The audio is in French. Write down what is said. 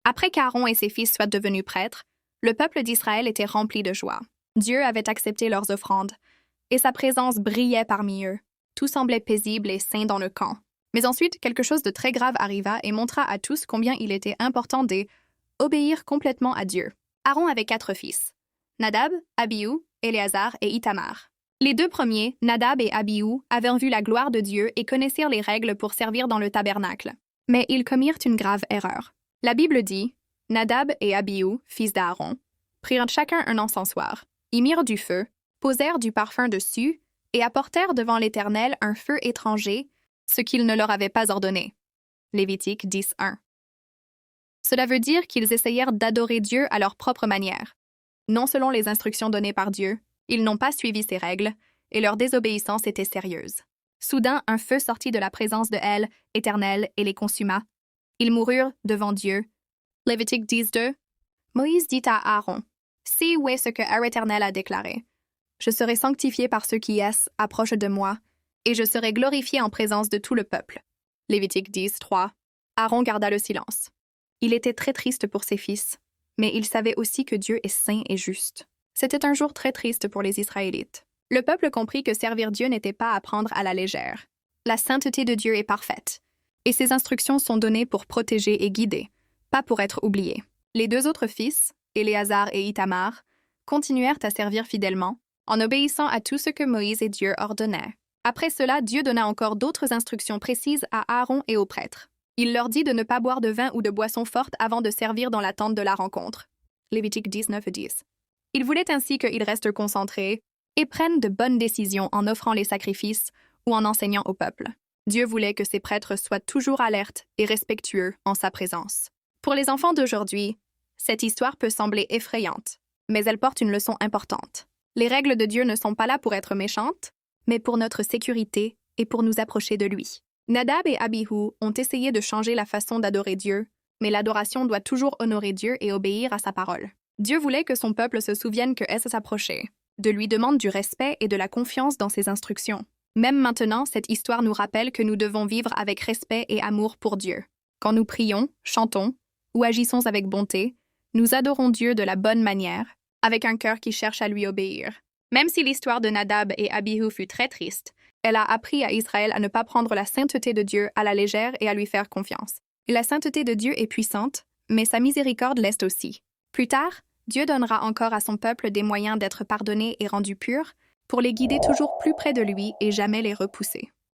Après qu'Aaron et ses fils soient devenus prêtres, le peuple d'Israël était rempli de joie. Dieu avait accepté leurs offrandes, et sa présence brillait parmi eux. Tout semblait paisible et sain dans le camp. Mais ensuite, quelque chose de très grave arriva et montra à tous combien il était important d'obéir complètement à Dieu. Aaron avait 4 fils, Nadab, Abihu, Éléazar et Ithamar. Les 2 premiers, Nadab et Abihu, avaient vu la gloire de Dieu et connaissirent les règles pour servir dans le tabernacle. Mais ils commirent une grave erreur. La Bible dit, Nadab et Abihu, fils d'Aaron, prirent chacun un encensoir, y mirent du feu, posèrent du parfum dessus et apportèrent devant l'Éternel un feu étranger, ce qu'il ne leur avait pas ordonné. Lévitique 10:1. Cela veut dire qu'ils essayèrent d'adorer Dieu à leur propre manière. Non selon les instructions données par Dieu, ils n'ont pas suivi ses règles, et leur désobéissance était sérieuse. Soudain, un feu sortit de la présence de l'Éternel, et les consuma. Ils moururent devant Dieu. Lévitique 10:2. Moïse dit à Aaron, « Si où est ce que l'Éternel a déclaré. Je serai sanctifié par ceux qui approchent de moi, et je serai glorifié en présence de tout le peuple. » Lévitique 10:3. Aaron garda le silence. Il était très triste pour ses fils, mais il savait aussi que Dieu est saint et juste. C'était un jour très triste pour les Israélites. Le peuple comprit que servir Dieu n'était pas à prendre à la légère. La sainteté de Dieu est parfaite, et ses instructions sont données pour protéger et guider, pas pour être oubliées. Les 2 autres fils, Éléazar et Ithamar, continuèrent à servir fidèlement, en obéissant à tout ce que Moïse et Dieu ordonnaient. Après cela, Dieu donna encore d'autres instructions précises à Aaron et aux prêtres. Il leur dit de ne pas boire de vin ou de boisson forte avant de servir dans la tente de la rencontre. Lévitique 19:10. Il voulait ainsi qu'ils restent concentrés et prennent de bonnes décisions en offrant les sacrifices ou en enseignant au peuple. Dieu voulait que ses prêtres soient toujours alertes et respectueux en sa présence. Pour les enfants d'aujourd'hui, cette histoire peut sembler effrayante, mais elle porte une leçon importante. Les règles de Dieu ne sont pas là pour être méchantes, mais pour notre sécurité et pour nous approcher de lui. Nadab et Abihu ont essayé de changer la façon d'adorer Dieu, mais l'adoration doit toujours honorer Dieu et obéir à sa parole. Dieu voulait que son peuple se souvienne que s'approchait, de lui demande du respect et de la confiance dans ses instructions. Même maintenant, cette histoire nous rappelle que nous devons vivre avec respect et amour pour Dieu. Quand nous prions, chantons ou agissons avec bonté, nous adorons Dieu de la bonne manière, avec un cœur qui cherche à lui obéir. Même si l'histoire de Nadab et Abihu fut très triste, elle a appris à Israël à ne pas prendre la sainteté de Dieu à la légère et à lui faire confiance. Et la sainteté de Dieu est puissante, mais sa miséricorde l'est aussi. Plus tard, Dieu donnera encore à son peuple des moyens d'être pardonnés et rendus purs, pour les guider toujours plus près de lui et jamais les repousser.